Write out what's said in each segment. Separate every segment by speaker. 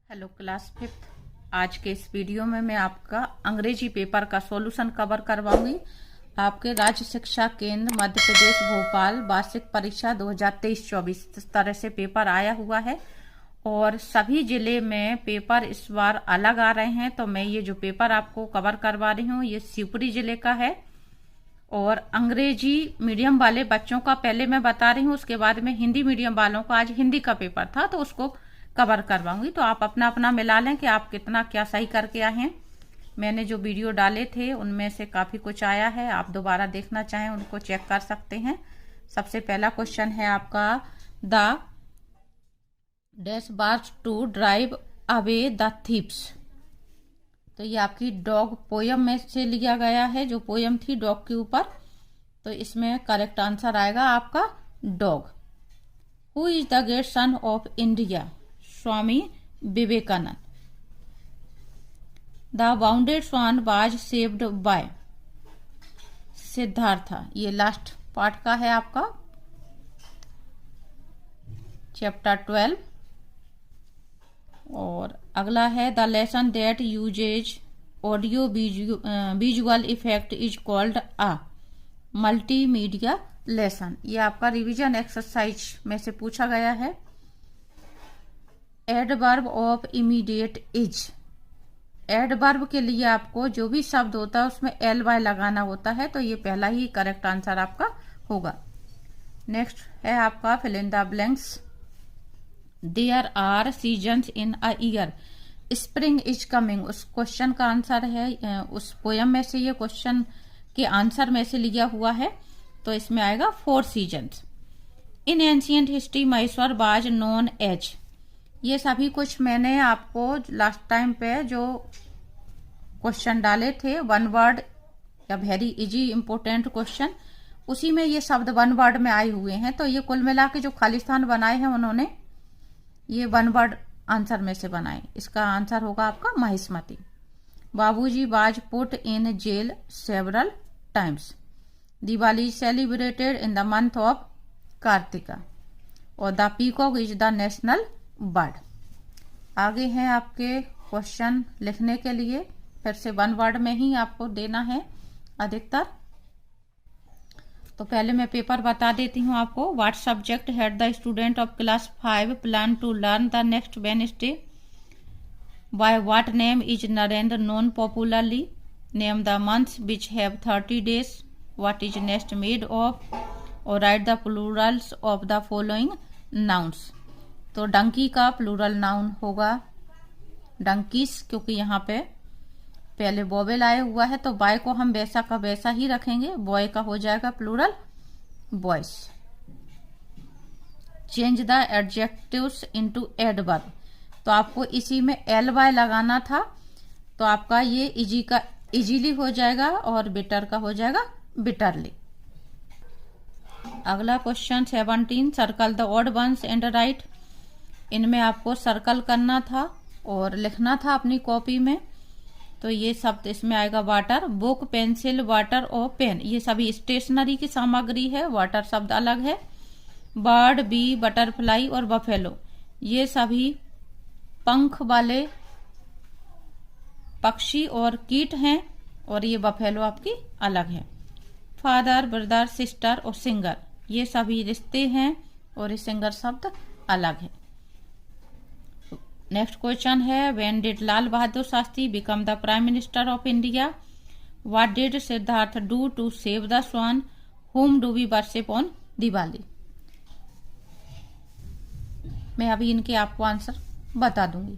Speaker 1: Hello class fifth. आज के इस वीडियो में मैं आपका अंग्रेजी पेपर का सॉल्यूशन कवर करवाऊंगी। आपके राज्य शिक्षा केंद्र मध्य प्रदेश भोपाल वार्षिक परीक्षा 2023-24 इस तरह से पेपर आया हुआ है और सभी जिले में पेपर इस बार अलग आ रहे हैं। तो मैं ये जो पेपर आपको कवर करवा रही हूँ ये शिवपुरी जिले का है और अंग्रेजी मीडियम वाले बच्चों का पहले मैं बता रही हूँ, उसके बाद में हिंदी मीडियम वालों का आज हिंदी का पेपर था तो उसको कवर करवाऊंगी। तो आप अपना अपना मिला लें कि आप कितना क्या सही करके आए हैं। मैंने जो वीडियो डाले थे उनमें से काफी कुछ आया है, आप दोबारा देखना चाहें उनको चेक कर सकते हैं। सबसे पहला क्वेश्चन है आपका the dash barks to drive away the thieves. तो ये आपकी डॉग पोयम में से लिया गया है, जो पोयम थी डॉग के ऊपर। तो इसमें करेक्ट आंसर आएगा आपका dog. Who is the great son of India? Swami Vivekananda. The wounded swan was saved by Siddhartha. ये लास्ट पार्ट का है आपका चैप्टर 12। और अगला है the lesson that usage audio visual effect is called a multimedia lesson. ये आपका रिवीजन एक्सरसाइज में से पूछा गया है। Adverb of immediate is. Adverb के लिए आपको जो भी शब्द होता है उसमें एल वाई लगाना होता है, तो ये पहला ही करेक्ट आंसर आपका होगा। नेक्स्ट है आपका fill in the blanks. There are seasons in a year, spring is coming. उस क्वेश्चन का आंसर है, उस पोयम में से ये क्वेश्चन के आंसर में से लिया हुआ है। तो इसमें आएगा 4 seasons. In ancient history Mysore was known as. ये सभी कुछ मैंने आपको लास्ट टाइम पे जो क्वेश्चन डाले थे, वन वर्ड या वेरी इजी इंपोर्टेंट क्वेश्चन, उसी में ये शब्द वन वर्ड में आए हुए हैं। तो ये कुल मिला के जो खालिस्तान बनाए हैं उन्होंने ये वन वर्ड आंसर में से बनाए। इसका आंसर होगा आपका Mahishmati. Babuji was put in jail several times. Diwali celebrated in the month of Kartika. और the peacock is the national bird. आगे हैं आपके क्वेश्चन लिखने के लिए, फिर से वन वर्ड में ही आपको देना है अधिकतर। तो पहले मैं पेपर बता देती हूँ आपको। What subject had the student of class 5 plan to learn the next Wednesday? By what name is Narendra known popularly? Name the months which have 30 days. What is next made of? और write the plurals of the following nouns. तो donkey का plural noun होगा डंकीस, क्योंकि यहाँ पे पहले bowel आया हुआ है तो बाय को हम वैसा का वैसा ही रखेंगे, बॉय का हो जाएगा plural boys. Change the adjectives into adverb. तो आपको इसी में एल वाई लगाना था, तो आपका ये इजी का इजीली हो जाएगा और बिटर का हो जाएगा बिटरली। अगला question 17। Circle the odd ones and write. इनमें आपको सर्कल करना था और लिखना था अपनी कॉपी में। तो ये शब्द इसमें आएगा वाटर, बुक, पेंसिल, वाटर और पेन। ये सभी स्टेशनरी की सामग्री है, वाटर शब्द अलग है। बर्ड, बी, बटरफ्लाई और बफेलो ये सभी पंख वाले पक्षी और कीट हैं और ये बफेलो आपकी अलग है। फादर, ब्रदर, सिस्टर और सिंगर ये सभी रिश्ते हैं और ये सिंगर शब्द अलग है। नेक्स्ट क्वेश्चन है when did Lal Bahadur Shastri become the prime minister of India? What did Siddhartha do to save the swan? Whom do we worship on Diwali? मैं अभी इनके आपको आंसर बता दूंगी।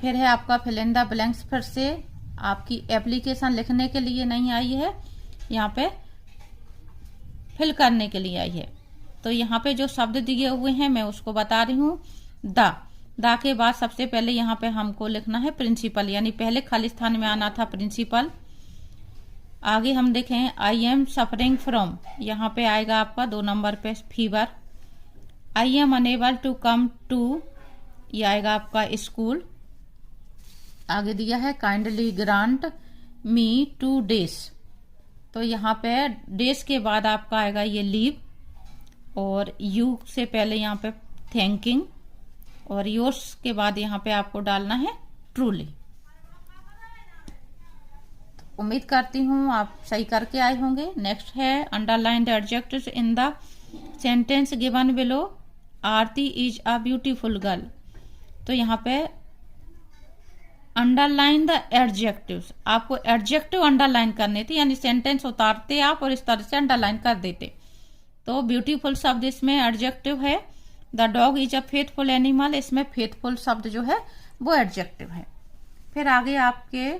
Speaker 1: फिर है आपका फिल इन द ब्लैंक्स। फिर से आपकी एप्लीकेशन लिखने के लिए नहीं आई है, यहाँ पे फिल करने के लिए आई है। तो यहाँ पे जो शब्द दिए हुए हैं मैं उसको बता रही हूँ। दा के बाद सबसे पहले यहाँ पे हमको लिखना है प्रिंसिपल, यानी पहले खालिस्तान में आना था प्रिंसिपल। आगे हम देखें आई एम सफरिंग फ्रॉम, यहाँ पे आएगा आपका 2 नंबर पे fever. I am unable to come to, ये आएगा आपका स्कूल। आगे दिया है काइंडली ग्रांट मी 2 days। तो यहाँ पे डेज के बाद आपका आएगा ये लीव और यू से पहले यहाँ पे थैंकिंग और योर्स के बाद यहाँ पे आपको डालना है ट्रूली। उम्मीद करती हूँ आप सही करके आए होंगे। नेक्स्ट है underline the adjectives in the sentence given below. Aarti is a beautiful girl. तो यहाँ पे अंडरलाइन द एडजेक्टिव्स, आपको एडजेक्टिव अंडरलाइन करने थे, यानी सेंटेंस उतारते आप और इस तरह से अंडरलाइन कर देते। तो ब्यूटीफुल शब्द इसमें एडजेक्टिव है। The dog is a faithful animal, इसमें फेथफुल शब्द जो है वो एडजेक्टिव है। फिर आगे आपके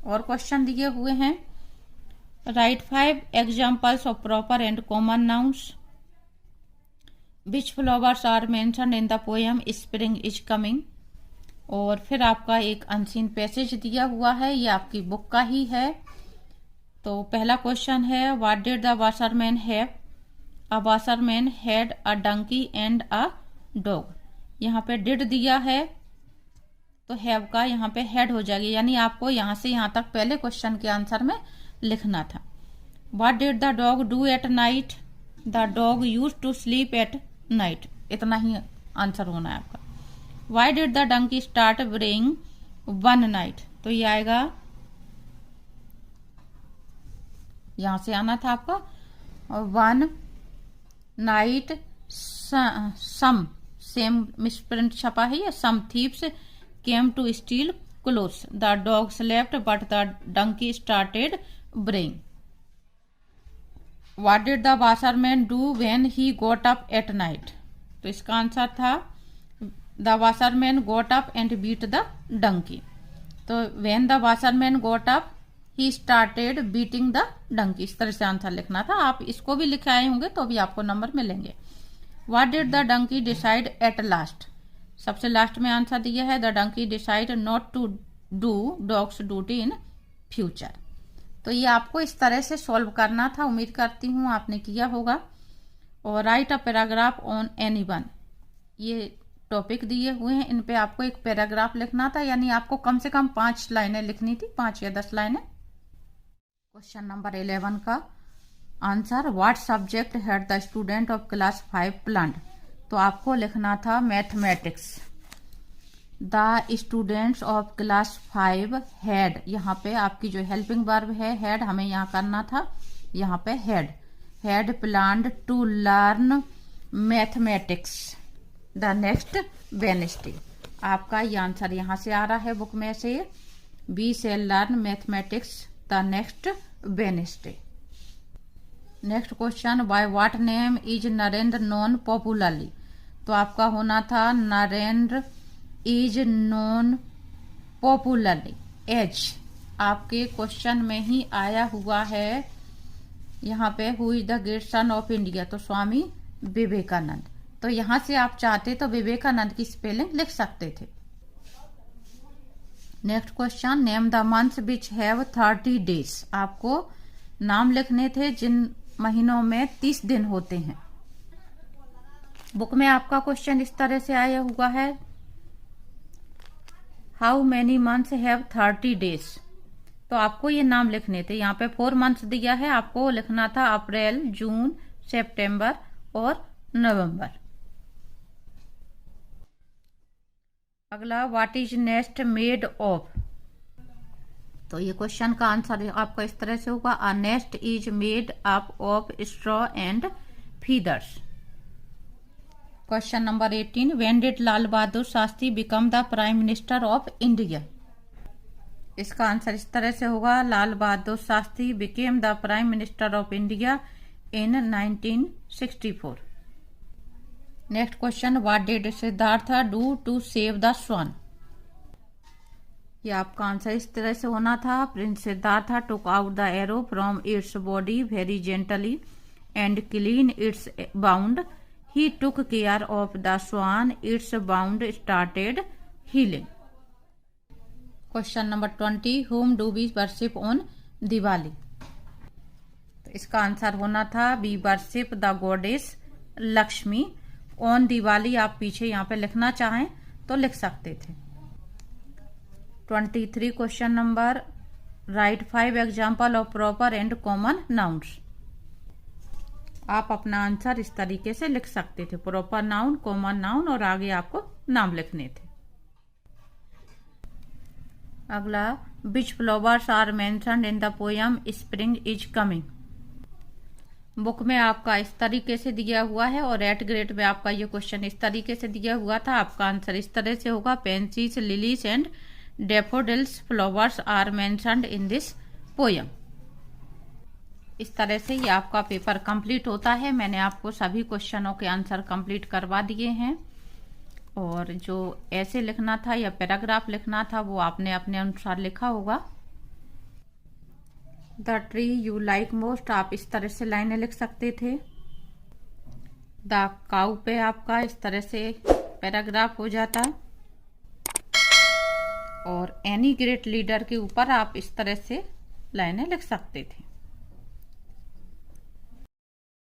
Speaker 1: और क्वेश्चन दिए हुए हैं। Write 5 examples of proper and common nouns. Which flowers are mentioned in the poem spring is coming. और फिर आपका एक अनसीन पैसेज दिया हुआ है, ये आपकी बुक का ही है। तो पहला क्वेश्चन है what did the washerman have. A washerman had a donkey and a dog. यहाँ पे डिड दिया है तो हैव का यहाँ पे हेड हो जाएगी, यानी आपको यहाँ से यहाँ तक पहले क्वेश्चन के आंसर में लिखना था। What did the dog do at night. The dog use to sleep at night, इतना ही आंसर होना है आपका। Why did the donkey start braying one night. तो ये आएगा, यहां से आना था आपका one night some, same misprint छपा है ये, some thieves came to steal clothes. The dog slept but the donkey started braying. What did the washerman do when he goat up at night. तो इसका आंसर था the washerman got up and beat the donkey. तो when the washerman got up he started beating the donkey, इस तरह से answer लिखना था। आप इसको भी लिखे आए होंगे तो भी आपको नंबर मिलेंगे। What did the donkey decide at last. सबसे लास्ट में आंसर दिया है the donkey decide not to do dog's duty in future. तो ये आपको इस तरह से सॉल्व करना था। उम्मीद करती हूँ आपने किया होगा। और right a paragraph on anyone, ये टॉपिक दिए हुए हैं, इन पे आपको एक पैराग्राफ लिखना था, यानी आपको कम से कम 5 लाइनें लिखनी थी, 5 या 10 लाइनें। क्वेश्चन नंबर 11 का answer what subject had the student of class 5 planned. तो आपको लिखना था mathematics. The students of class 5 had, यहाँ पे आपकी जो हेल्पिंग वर्ब है हैड, हमें यहाँ करना था, यहाँ पे had planned to learn mathematics the next Wednesday. आपका ये आंसर यहाँ से आ रहा है बुक में से। We shall learn mathematics the next Wednesday. Next question by what name is Narendra known popularly. तो आपका होना था Narendra is known popularly as, आपके क्वेश्चन में ही आया हुआ है यहाँ पे who is the great son of India. तो स्वामी विवेकानंद। तो यहां से आप चाहते तो विवेकानंद की स्पेलिंग लिख सकते थे। Next question name the months which have 30 days. आपको नाम लिखने थे जिन महीनों में 30 दिन होते हैं। बुक में आपका क्वेश्चन इस तरह से आया हुआ है how many months have 30 days. तो आपको ये नाम लिखने थे। यहाँ पे 4 मंथ्स दिया है, आपको लिखना था अप्रैल, जून, सितंबर और नवंबर। अगला what is nest made of. तो ये क्वेश्चन का आंसर आपका इस तरह से होगा a nest is made up of straw and feathers. Question number 18 when did Lal Bahadur Shastri become the prime minister of India. इसका आंसर इस तरह से होगा Lal Bahadur Shastri became the prime minister of India in 1964। Next question what did Siddhartha do to save the swan. ये आपका answer इस तरह से होना था prince Siddhartha took out the arrow from its body very gently and clean it's wound he took care of the swan it's wound started healing. Question number 20 whom do we worship on Diwali. तो इसका answer होना था we worship the goddess Lakshmi. On Diwali आप पीछे यहाँ पे लिखना चाहें तो लिख सकते थे। 23 question number right 5 example of proper and common nouns. आप अपना आंसर इस तरीके से लिख सकते थे, प्रॉपर नाउन, कॉमन नाउन और आगे आपको नाम लिखने थे। अगला, which flowers are mentioned in the poem spring is coming. Book में आपका इस तरीके से दिया हुआ है और एट ग्रेड में आपका ये क्वेश्चन इस तरीके से दिया हुआ था। आपका आंसर इस तरह से होगा, pansies, lilies and daffodils flowers are mentioned in this poem. इस तरह से ये आपका पेपर कंप्लीट होता है। मैंने आपको सभी क्वेश्चनों के आंसर कंप्लीट करवा दिए हैं और जो ऐसे लिखना था या पैराग्राफ लिखना था वो आपने अपने अनुसार लिखा होगा। The tree you like most, आप इस तरह से लाइनें लिख सकते थे। द काउ पे आपका इस तरह से पैराग्राफ हो जाता और एनी ग्रेट लीडर के ऊपर आप इस तरह से लाइनें लिख सकते थे।